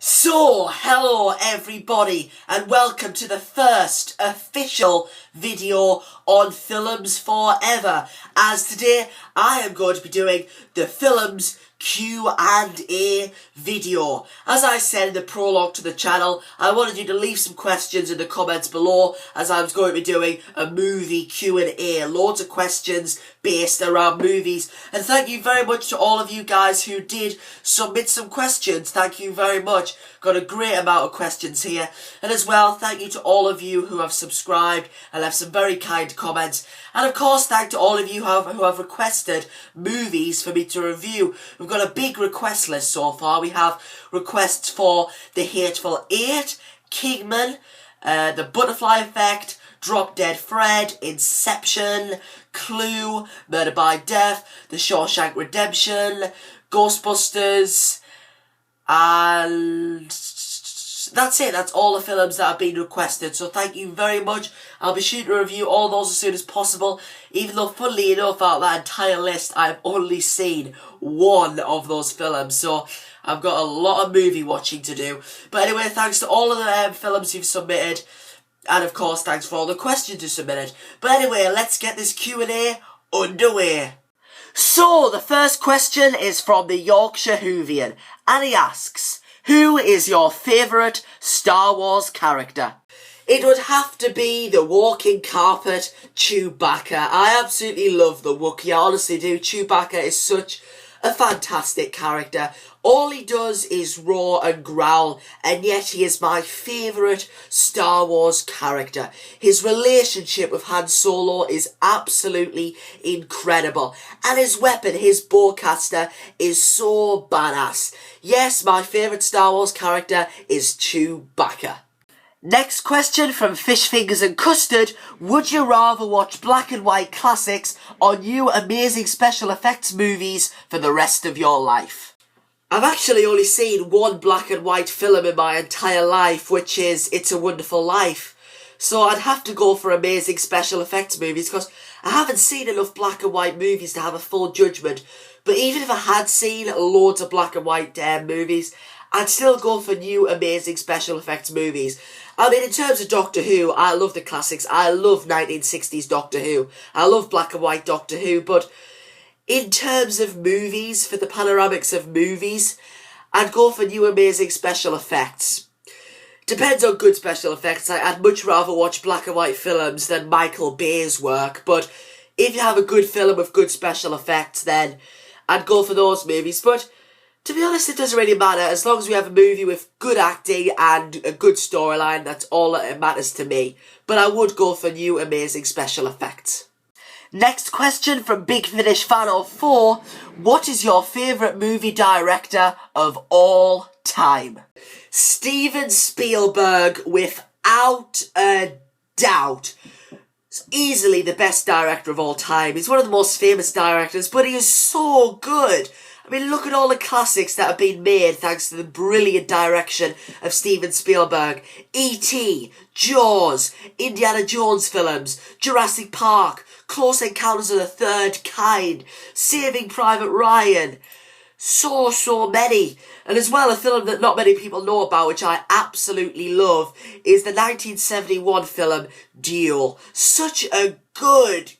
So, hello everybody and welcome to the first official video on Films Forever, as today I am going to be doing the Films Q&A video. As I said in the prologue to the channel, I wanted you to leave some questions in the comments below, as I was going to be doing a movie Q&A. Loads of questions based around movies, and thank you very much to all of you guys who did submit some questions. Thank you very much. Got a great amount of questions here, and as well thank you to all of you who have subscribed and left some very kind comments, and of course thank to all of you who have requested movies for me to review. We've got a big request list so far. We have requests for The Hateful Eight, Kingman, The Butterfly Effect, Drop Dead Fred, Inception, Clue, Murder by Death, The Shawshank Redemption, Ghostbusters, and that's it. That's all the films that have been requested, so thank you very much. I'll be sure to review all those as soon as possible, even though funnily enough out of that entire list I've only seen one of those films, so I've got a lot of movie watching to do. But anyway, thanks to all of the films you've submitted, and of course thanks for all the questions you submitted. But anyway, let's get this Q&A underway. So, the first question is from the Yorkshire Whovian, and he asks, who is your favourite Star Wars character? It would have to be the walking carpet, Chewbacca. I absolutely love the Wookiee, I honestly do. Chewbacca is such a fantastic character. All he does is roar and growl, and yet he is my favourite Star Wars character. His relationship with Han Solo is absolutely incredible, and his weapon, his bowcaster, is so badass. Yes, my favourite Star Wars character is Chewbacca. Next question from Fish Fingers and Custard. Would you rather watch black and white classics or new amazing special effects movies for the rest of your life? I've actually only seen one black and white film in my entire life, which is It's a Wonderful Life. So I'd have to go for amazing special effects movies, because I haven't seen enough black and white movies to have a full judgment. But even if I had seen loads of black and white movies, I'd still go for new amazing special effects movies. I mean, in terms of Doctor Who, I love the classics. I love 1960s Doctor Who. I love black and white Doctor Who, but in terms of movies, for the panoramics of movies, I'd go for new amazing special effects. Depends on good special effects. I'd much rather watch black and white films than Michael Bay's work, but if you have a good film with good special effects, then I'd go for those movies. But to be honest, it doesn't really matter. As long as we have a movie with good acting and a good storyline, that's all that matters to me. But I would go for new amazing special effects. Next question from Big Finish Fan 04. What is your favourite movie director of all time? Steven Spielberg, without a doubt. He's easily the best director of all time. He's one of the most famous directors, but he is so good. I mean, look at all the classics that have been made thanks to the brilliant direction of Steven Spielberg. E.T., Jaws, Indiana Jones films, Jurassic Park, Close Encounters of the Third Kind, Saving Private Ryan. So many. And as well, a film that not many people know about, which I absolutely love, is the 1971 film Duel. Such a good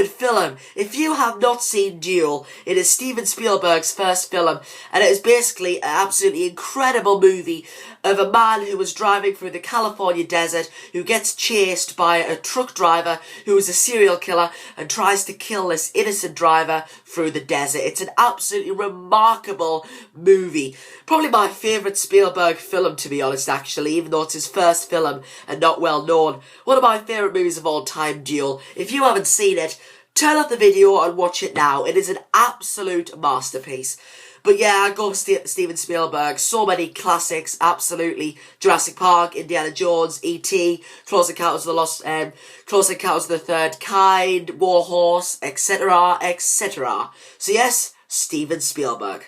film. If you have not seen Duel, it is Steven Spielberg's first film, and it is basically an absolutely incredible movie of a man who was driving through the California desert, who gets chased by a truck driver who is a serial killer and tries to kill this innocent driver through the desert. It's an absolutely remarkable movie. Probably my favourite Spielberg film, to be honest, actually, even though it's his first film and not well known. One of my favourite movies of all time, Duel. If you haven't seen it, turn off the video and watch it now. It is an absolute masterpiece. But yeah, I go with Steven Spielberg. So many classics, absolutely. Jurassic Park, Indiana Jones, E.T., Close Encounters of the Third Kind, War Horse, etc., etc. So yes, Steven Spielberg.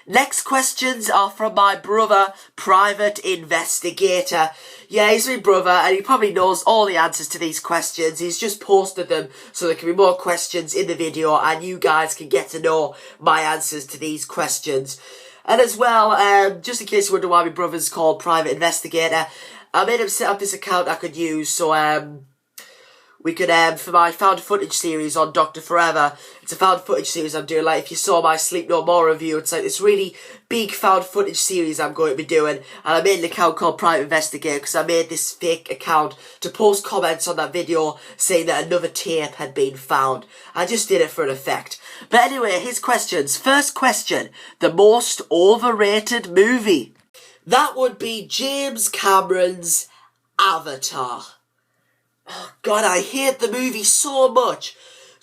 Next questions are from my brother, Private Investigator. Yeah, he's my brother and he probably knows all the answers to these questions. He's just posted them so there can be more questions in the video and you guys can get to know my answers to these questions. And as well, just in case you wonder why my brother's called Private Investigator, I made him set up this account I could use, so we could, for my found footage series on Dr. Forever, it's a found footage series I'm doing, like if you saw my Sleep No More review, it's like this really big found footage series I'm going to be doing, and I made an account called Private Investigator because I made this fake account to post comments on that video saying that another tape had been found. I just did it for an effect. But anyway, his questions. First question, the most overrated movie. That would be James Cameron's Avatar. Oh God, I hate the movie so much.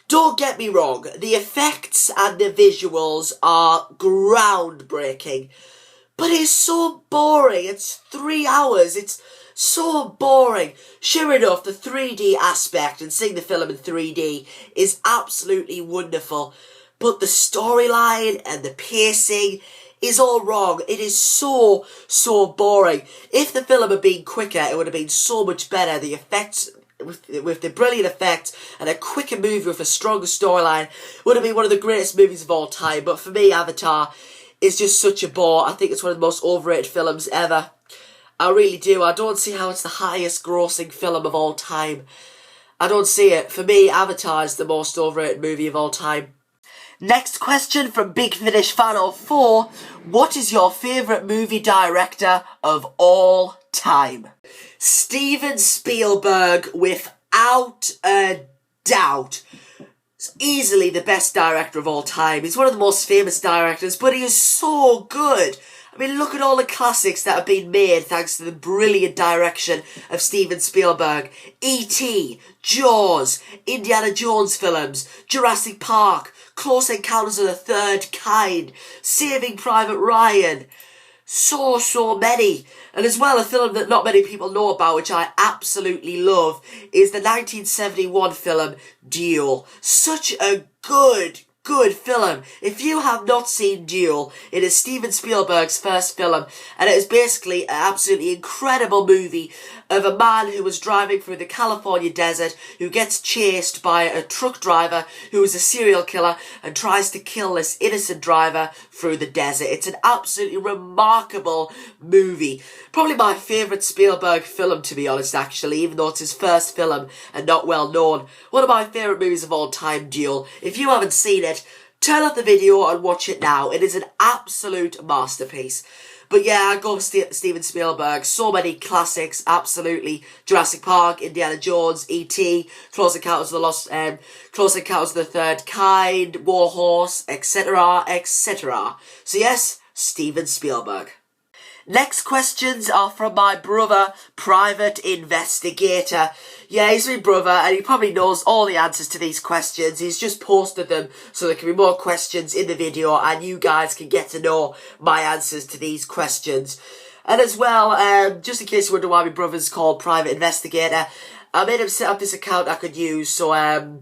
Don't get me wrong, the effects and the visuals are groundbreaking, but it's so boring. It's 3 hours. It's so boring. Sure enough, the 3D aspect and seeing the film in 3D is absolutely wonderful, but the storyline and the pacing is all wrong. It is so boring. If the film had been quicker, it would have been so much better. The effects, with the brilliant effects and a quicker movie with a stronger storyline, would have been one of the greatest movies of all time. But for me, Avatar is just such a bore. I think it's one of the most overrated films ever. I really do. I don't see how it's the highest grossing film of all time. I don't see it. For me, Avatar is the most overrated movie of all time. Next question from Big Finish Fan 04. What is your favourite movie director of all time? Steven Spielberg, without a doubt. He's easily the best director of all time. He's one of the most famous directors, but he is so good. I mean, look at all the classics that have been made thanks to the brilliant direction of Steven Spielberg. E.T., Jaws, Indiana Jones films, Jurassic Park, Close Encounters of the Third Kind, Saving Private Ryan. So many. And as well, a film that not many people know about, which I absolutely love, is the 1971 film Duel. Such a good film. If you have not seen Duel, it is Steven Spielberg's first film, and it is basically an absolutely incredible movie of a man who was driving through the California desert, who gets chased by a truck driver who is a serial killer and tries to kill this innocent driver through the desert. It's an absolutely remarkable movie. Probably my favourite Spielberg film, to be honest, actually, even though it's his first film and not well known. One of my favourite movies of all time, Duel. If you haven't seen it, turn off the video and watch it now. It is an absolute masterpiece. But yeah, I go with Steven Spielberg. So many classics, absolutely. Jurassic Park, Indiana Jones, E.T., Close Encounters of the Third Kind, War Horse, etc., etc. So yes, Steven Spielberg. Next questions are from my brother, Private Investigator. Yeah, he's my brother and he probably knows all the answers to these questions. He's just posted them so there can be more questions in the video and you guys can get to know my answers to these questions. And as well, just in case you wonder why my brother's called Private Investigator, I made him set up this account I could use, so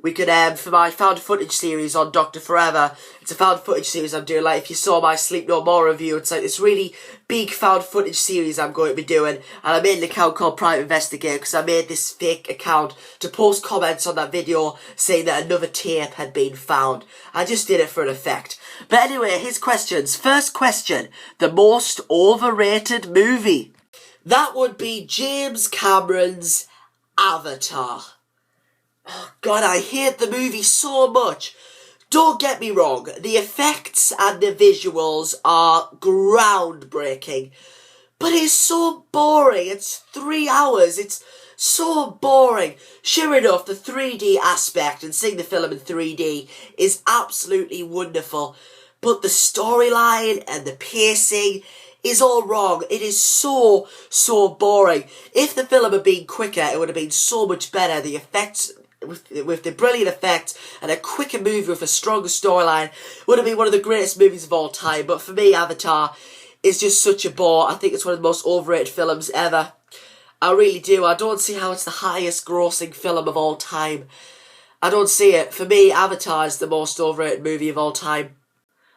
we could, for my found footage series on Dr. Forever, it's a found footage series I'm doing, like if you saw my Sleep No More review, it's like this really big found footage series I'm going to be doing, and I made an account called Private Investigator because I made this fake account to post comments on that video saying that another tape had been found. I just did it for an effect. But anyway, his questions. First question, the most overrated movie. That would be James Cameron's Avatar. Oh God, I hate the movie so much. Don't get me wrong, the effects and the visuals are groundbreaking, but it's so boring. It's 3 hours. It's so boring. Sure enough, the 3D aspect and seeing the film in 3D is absolutely wonderful, but the storyline and the pacing is all wrong. It is so boring. If the film had been quicker, it would have been so much better. The effects, with the brilliant effects and a quicker movie with a stronger storyline, would have been one of the greatest movies of all time. But for me, Avatar is just such a bore. I think it's one of the most overrated films ever. I really do. I don't see how it's the highest grossing film of all time. I don't see it. For me, Avatar is the most overrated movie of all time.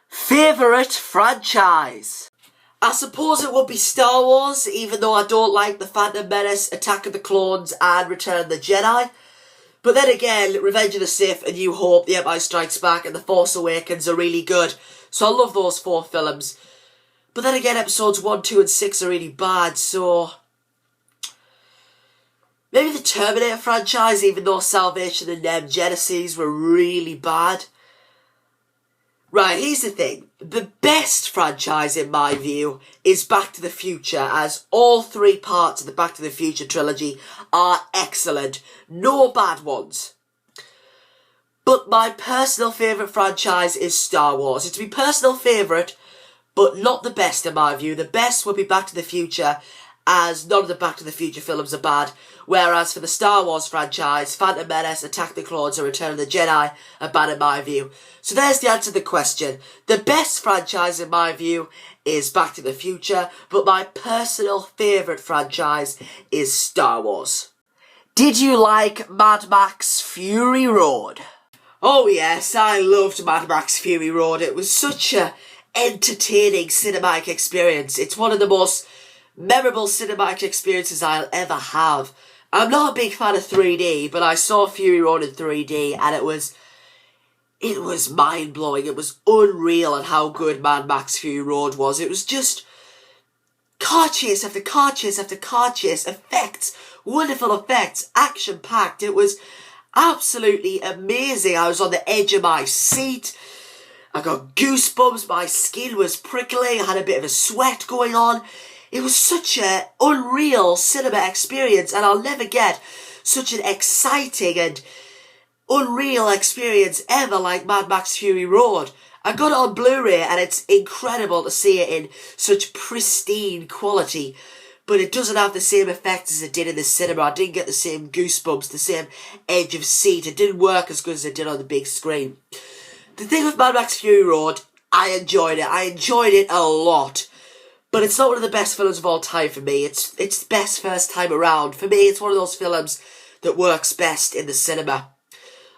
Favourite franchise? I suppose it would be Star Wars, even though I don't like The Phantom Menace, Attack of the Clones and Return of the Jedi. But then again, Revenge of the Sith, A New Hope, The Empire Strikes Back, and The Force Awakens are really good. So I love those 4 films. But then again, episodes 1, 2 and 6 are really bad, so... maybe the Terminator franchise, even though Salvation and Genesis were really bad. Right, here's the thing. The best franchise, in my view, is Back to the Future, as all 3 parts of the Back to the Future trilogy are excellent. No bad ones. But my personal favourite franchise is Star Wars. It's my personal favourite, but not the best in my view. The best would be Back to the Future, as none of the Back to the Future films are bad. Whereas for the Star Wars franchise, Phantom Menace, Attack of the Clones and Return of the Jedi are bad in my view. So there's the answer to the question. The best franchise in my view is Back to the Future, but my personal favourite franchise is Star Wars. Did you like Mad Max Fury Road? Oh yes, I loved Mad Max Fury Road. It was such a entertaining cinematic experience. It's one of the most memorable cinematic experiences I'll ever have. I'm not a big fan of 3D, but I saw Fury Road in 3D and it was mind-blowing. It was unreal at how good Mad Max Fury Road was. It was just car chase after car chase after car chase, effects, wonderful effects, action-packed. It was absolutely amazing. I was on the edge of my seat. I got goosebumps, my skin was prickling, I had a bit of a sweat going on. It was such an unreal cinema experience, and I'll never get such an exciting and unreal experience ever like Mad Max Fury Road. I got it on Blu-ray and it's incredible to see it in such pristine quality, but it doesn't have the same effect as it did in the cinema. I didn't get the same goosebumps, the same edge of seat. It didn't work as good as it did on the big screen. The thing with Mad Max Fury Road, I enjoyed it. I enjoyed it a lot. But it's not one of the best films of all time for me. It's the best first time around. For me, it's one of those films that works best in the cinema.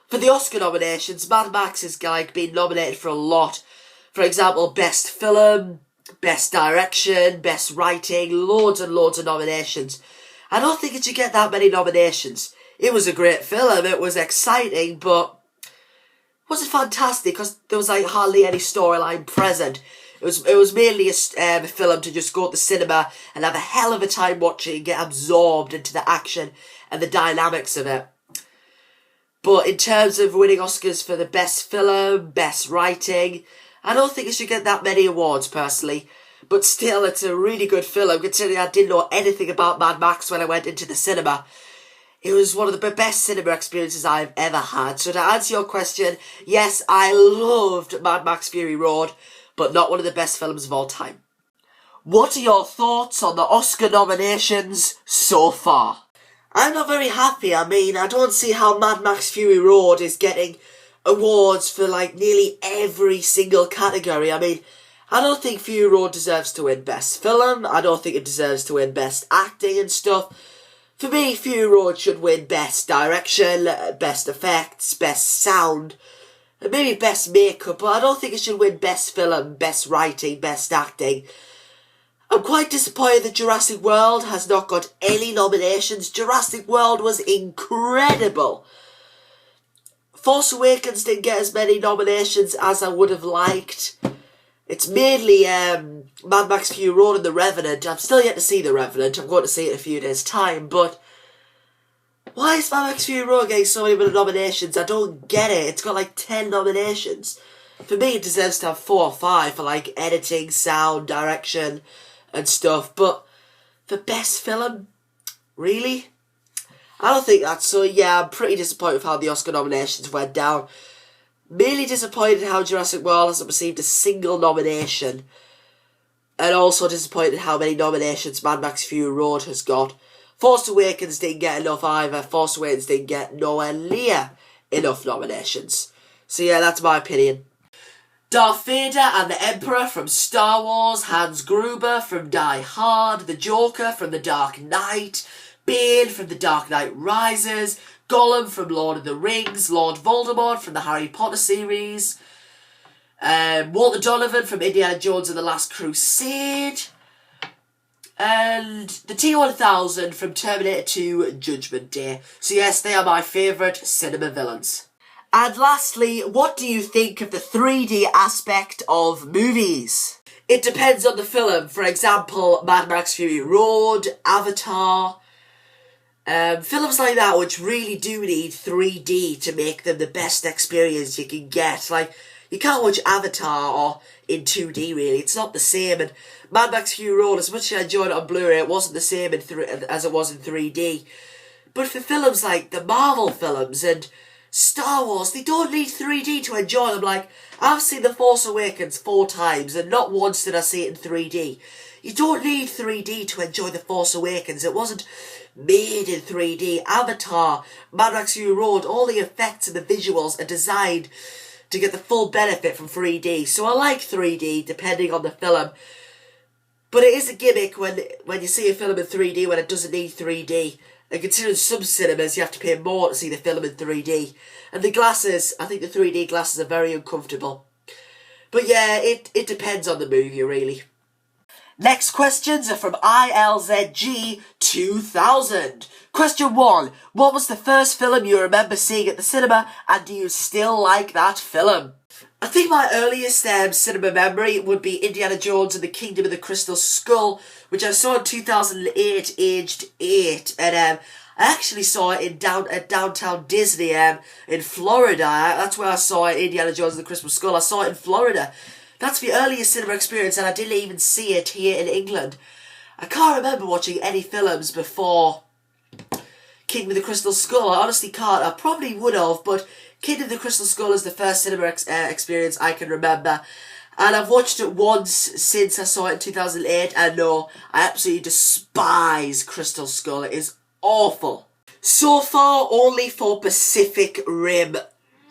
For the Oscar nominations, Mad Max has been nominated for a lot. For example, Best Film, Best Direction, Best Writing, loads and loads of nominations. I don't think it should get that many nominations. It was a great film, it was exciting, but was it fantastic? Because there was hardly any storyline present. It was mainly a film to just go to the cinema and have a hell of a time watching and get absorbed into the action and the dynamics of it. But in terms of winning Oscars for the best film, best writing, I don't think it should get that many awards personally. But still, it's a really good film considering I didn't know anything about Mad Max when I went into the cinema. It was one of the best cinema experiences I've ever had. So to answer your question, yes, I loved Mad Max Fury Road, but not one of the best films of all time. What are your thoughts on the Oscar nominations so far? I'm not very happy. I mean, I don't see how Mad Max Fury Road is getting awards for nearly every single category. I mean, I don't think Fury Road deserves to win Best Film. I don't think it deserves to win Best Acting and stuff. For me, Fury Road should win Best Direction, Best Effects, Best Sound, and maybe Best Makeup, but I don't think it should win Best Film, Best Writing, Best Acting. I'm quite disappointed that Jurassic World has not got any nominations. Jurassic World was incredible. Force Awakens didn't get as many nominations as I would have liked. It's mainly Mad Max Fury Road and The Revenant. I'm still yet to see The Revenant. I'm going to see it in a few days' time, but why is Mad Max Fury Road getting so many nominations? I don't get it. It's got 10 nominations. For me, it deserves to have 4 or 5 for editing, sound, direction, and stuff. But for Best Film, really? I don't think that's so. Yeah, I'm pretty disappointed with how the Oscar nominations went down. Mainly disappointed how Jurassic World hasn't received a single nomination. And also disappointed how many nominations Mad Max Fury Road has got. Force Awakens didn't get enough either. Force Awakens didn't get nowhere near enough nominations. So yeah, that's my opinion. Darth Vader and the Emperor from Star Wars, Hans Gruber from Die Hard, the Joker from The Dark Knight, Bane from The Dark Knight Rises, Gollum from Lord of the Rings, Lord Voldemort from the Harry Potter series, Walter Donovan from Indiana Jones and the Last Crusade, and the T-1000 from Terminator 2 Judgment Day. So yes, they are my favourite cinema villains. And lastly, what do you think of the 3D aspect of movies? It depends on the film. For example, Mad Max Fury Road, Avatar, films like that which really do need 3D to make them the best experience you can get. Like, you can't watch Avatar or in 2D really, it's not the same. And Mad Max Fury Road, as much as I enjoyed it on Blu-ray, it wasn't the same as it was in 3D. But for films like the Marvel films and Star Wars, they don't need 3D to enjoy them. Like, I've seen The Force Awakens 4 times and not once did I see it in 3D. You don't need 3D to enjoy The Force Awakens. It wasn't made in 3D. Avatar, Mad Max Fury Road, all the effects and the visuals are designed to get the full benefit from 3D. So I like 3D depending on the film. But it is a gimmick when you see a film in 3D when it doesn't need 3D. And considering some cinemas you have to pay more to see the film in 3D. And the glasses, I think the 3D glasses are very uncomfortable. But yeah, it depends on the movie really. Next questions are from ILZG2000. Question 1. What was the first film you remember seeing at the cinema, and do you still like that film? I think my earliest cinema memory would be Indiana Jones and the Kingdom of the Crystal Skull, which I saw in 2008, aged 8. And I actually saw it at Downtown Disney in Florida. That's where I saw it, Indiana Jones and the Crystal Skull. I saw it in Florida. That's the earliest cinema experience, and I didn't even see it here in England. I can't remember watching any films before Kingdom of the Crystal Skull. I honestly can't. I probably would have, but Kingdom of the Crystal Skull is the first cinema experience I can remember. And I've watched it once since I saw it in 2008, and no, I absolutely despise Crystal Skull. It is awful. So far, only for Pacific Rim.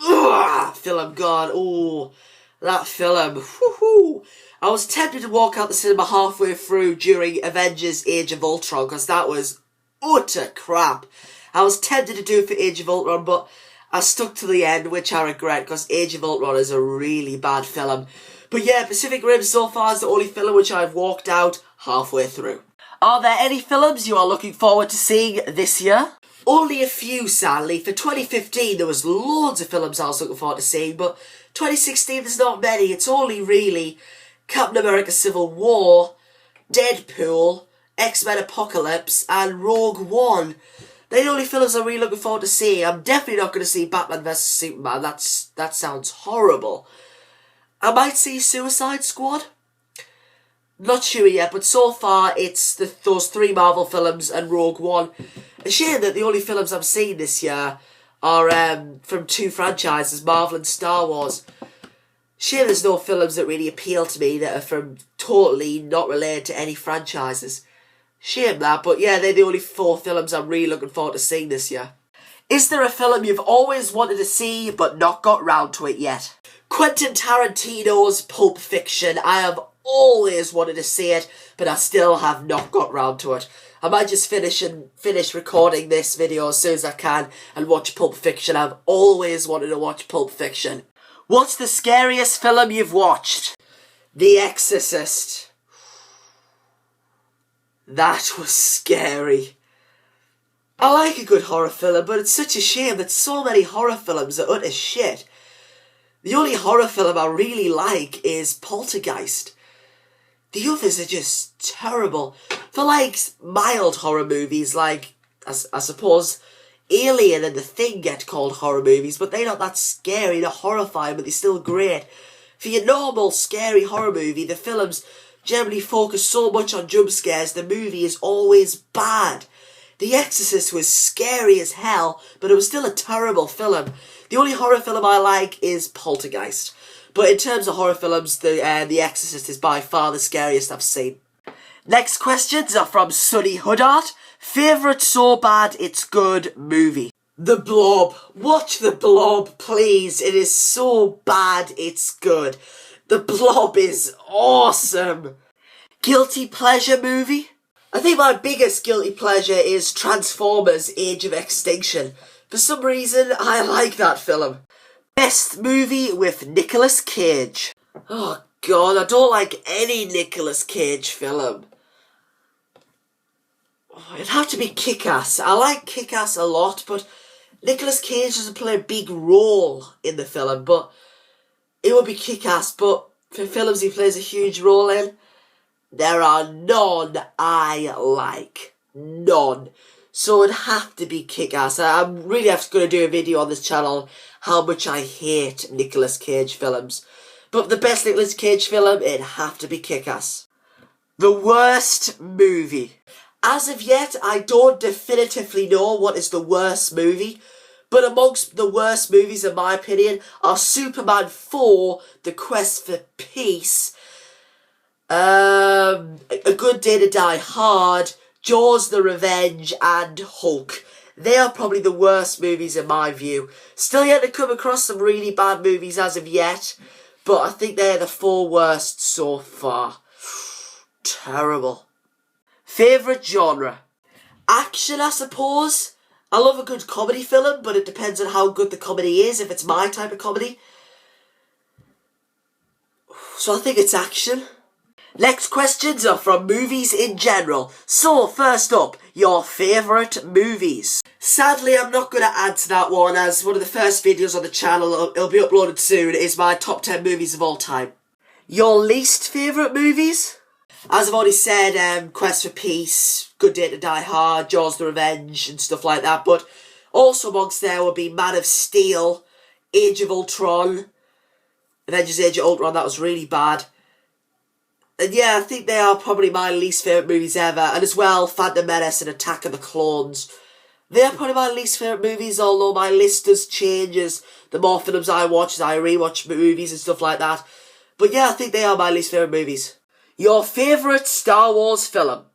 Ugh, film gone. Oh, that film. Woohoo! I was tempted to walk out the cinema halfway through during Avengers Age of Ultron, because that was utter crap. I was tempted to do it for Age of Ultron, but I stuck to the end, which I regret, because Age of Ultron is a really bad film. But yeah, Pacific Rim so far is the only film which I've walked out halfway through. Are there any films you are looking forward to seeing this year? Only a few, sadly. For 2015, there was loads of films I was looking forward to seeing, but 2016, there's not many. It's only really Captain America Civil War, Deadpool, X-Men Apocalypse, and Rogue One. They're the only films I'm really looking forward to seeing. I'm definitely not going to see Batman vs Superman. That sounds horrible. I might see Suicide Squad. Not sure yet, but so far it's those 3 Marvel films and Rogue One. A shame that the only films I'm seeing this year are from 2 franchises, Marvel and Star Wars. Shame there's no films that really appeal to me that are from totally not related to any franchises. Shame that, but yeah, they're the only 4 films I'm really looking forward to seeing this year. Is there a film you've always wanted to see but not got round to it yet? Quentin Tarantino's Pulp Fiction. I have always wanted to see it, but I still have not got round to it. I might just finish recording this video as soon as I can and watch Pulp Fiction. I've always wanted to watch Pulp Fiction. What's the scariest film you've watched? The Exorcist. That was scary. I like a good horror film, but it's such a shame that so many horror films are utter shit. The only horror film I really like is Poltergeist. The others are just terrible. For like mild horror movies, like I suppose Alien and The Thing get called horror movies, but they're not that scary, they're horrifying, but they're still great. For your normal scary horror movie, the films generally focus so much on jump scares, the movie is always bad. The Exorcist was scary as hell, but it was still a terrible film. The only horror film I like is Poltergeist. But in terms of horror films, The Exorcist is by far the scariest I've seen. Next questions are from Sunny Hoodart. Favourite so bad it's good movie? The Blob. Watch The Blob, please. It is so bad it's good. The Blob is awesome. Guilty pleasure movie? I think my biggest guilty pleasure is Transformers Age of Extinction. For some reason, I like that film. Best movie with Nicolas Cage. Oh god, I don't like any Nicolas Cage film. It'd have to be Kick-Ass. I like Kick-Ass a lot, but Nicolas Cage doesn't play a big role in the film, but it would be Kick-Ass, but for films he plays a huge role in, there are none I like. None. So it'd have to be Kick-Ass. I'm really going to do a video on this channel how much I hate Nicolas Cage films. But the best Nicolas Cage film, it'd have to be Kick-Ass. The worst movie. As of yet, I don't definitively know what is the worst movie, but amongst the worst movies, in my opinion, are Superman 4, The Quest for Peace, A Good Day to Die Hard, Jaws the Revenge, and Hulk. They are probably the worst movies in my view. Still yet to come across some really bad movies as of yet, but I think they're the 4 worst so far. Terrible. Favourite genre? Action, I suppose. I love a good comedy film, but it depends on how good the comedy is, if it's my type of comedy. So I think it's action. Next questions are from movies in general. So, first up, your favourite movies. Sadly, I'm not going to answer that one, as one of the first videos on the channel, it'll be uploaded soon, is my top 10 movies of all time. Your least favourite movies? As I've already said, Quest for Peace, Good Day to Die Hard, Jaws the Revenge, and stuff like that, but also amongst there would be Man of Steel, Age of Ultron, Avengers Age of Ultron, that was really bad. And yeah, I think they are probably my least favourite movies ever, and as well, Phantom Menace and Attack of the Clones. They are probably my least favourite movies, although my list does change as the more films I watch, as I rewatch movies and stuff like that. But yeah, I think they are my least favourite movies. Your favourite Star Wars film?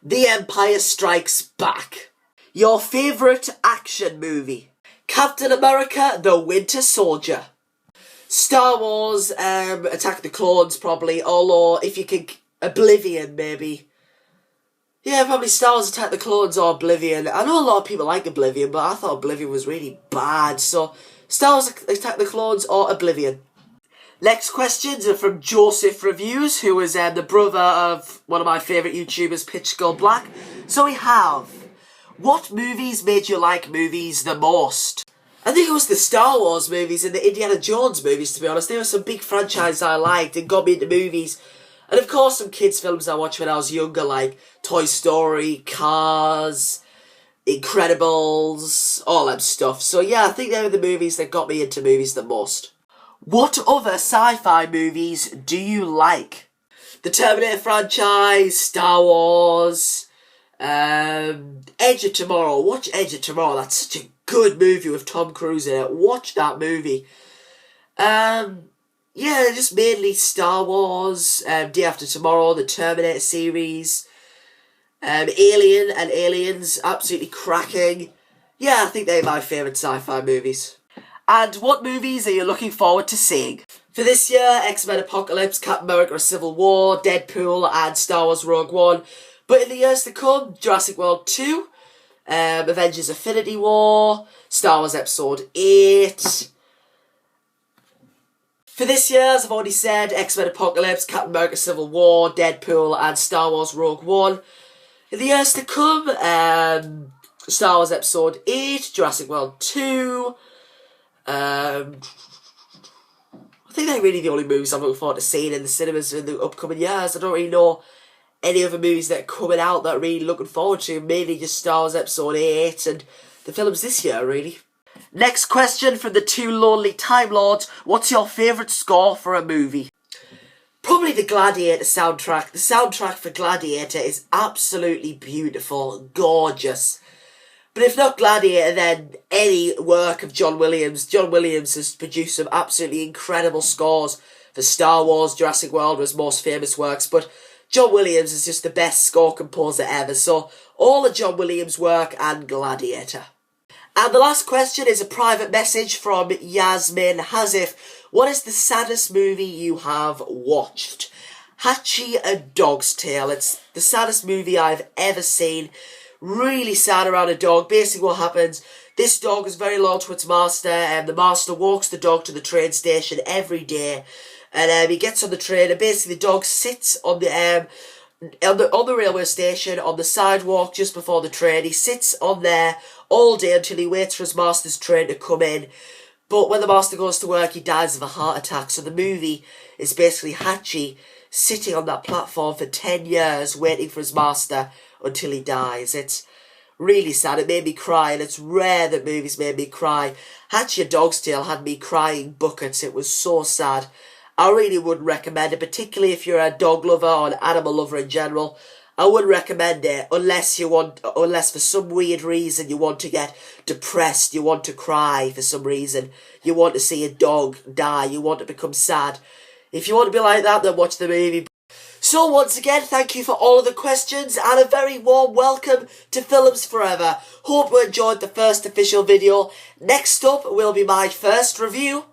The Empire Strikes Back. Your favourite action movie? Captain America, The Winter Soldier. Star Wars, Attack of the Clones probably, although if you could, Oblivion maybe. Yeah, probably Star Wars, Attack of the Clones or Oblivion. I know a lot of people like Oblivion, but I thought Oblivion was really bad, so Star Wars, Attack of the Clones or Oblivion. Next questions are from Joseph Reviews, who is the brother of one of my favourite YouTubers, Pitch Skull Black. So we have, what movies made you like movies the most? I think it was the Star Wars movies and the Indiana Jones movies, to be honest. They were some big franchises I liked and got me into movies. And of course some kids' films I watched when I was younger, like Toy Story, Cars, Incredibles, all that stuff. So yeah, I think they were the movies that got me into movies the most. What other sci-fi movies do you like? The Terminator franchise, Star Wars, Edge of Tomorrow. Watch Edge of Tomorrow. That's such a good movie with Tom Cruise in it. Watch that movie. Yeah, just mainly Star Wars, Day After Tomorrow, the Terminator series, Alien and Aliens, absolutely cracking. Yeah, I think they're my favourite sci-fi movies. And what movies are you looking forward to seeing? For this year, X-Men Apocalypse, Captain America Civil War, Deadpool and Star Wars Rogue One. But in the years to come, Jurassic World 2, Avengers Infinity War, Star Wars Episode 8. For this year, as I've already said, X-Men Apocalypse, Captain America Civil War, Deadpool and Star Wars Rogue One. In the years to come, Star Wars Episode 8, Jurassic World 2, I think they're really the only movies I'm looking forward to seeing in the cinemas in the upcoming years. I don't really know any other movies that are coming out that I'm really looking forward to. Mainly just Star Wars Episode 8 and the films this year, really. Next question from the two lonely Time Lords. What's your favourite score for a movie? Probably the Gladiator soundtrack. The soundtrack for Gladiator is absolutely beautiful, gorgeous. But if not Gladiator, then any work of John Williams. John Williams has produced some absolutely incredible scores for Star Wars. Jurassic World was his most famous works, but John Williams is just the best score composer ever. So all of John Williams' work and Gladiator. And the last question is a private message from Yasmin Hazif. What is the saddest movie you have watched? Hachi A Dog's Tale. It's the saddest movie I've ever seen. Really sad around a dog. Basically what happens, this dog is very loyal to its master, and the master walks the dog to the train station every day, and he gets on the train, and basically the dog sits on the on the railway station, on the sidewalk just before the train. He sits on there all day until he waits for his master's train to come in. But when the master goes to work, he dies of a heart attack. So the movie is basically Hachi sitting on that platform for 10 years waiting for his master until he dies. It's really sad. It made me cry, and it's rare that movies made me cry. Hachi: A Dog's Tale had me crying buckets. It was so sad. I really wouldn't recommend it, particularly if you're a dog lover or an animal lover in general. I wouldn't recommend it unless for some weird reason you want to get depressed, you want to cry for some reason, you want to see a dog die, you want to become sad. If you want to be like that, then watch the movie. So once again, thank you for all of the questions and a very warm welcome to Films Forever. Hope you enjoyed the first official video. Next up will be my first review,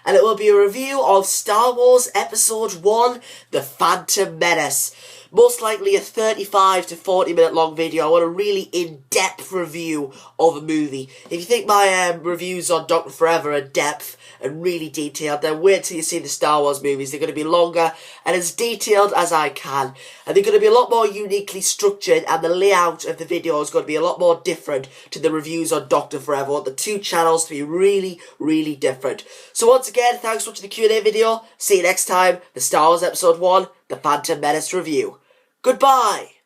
and it will be a review of Star Wars Episode 1, The Phantom Menace. Most likely a 35 to 40 minute long video. I want a really in-depth review of a movie. If you think my reviews on Doctor Forever are depth and really detailed, then wait till you see the Star Wars movies. They're going to be longer and as detailed as I can. And they're going to be a lot more uniquely structured, and the layout of the video is going to be a lot more different to the reviews on Doctor Forever. I want the two channels to be really, really different. So once again, thanks for watching the Q&A video. See you next time, the Star Wars Episode 1, The Phantom Menace review. Goodbye!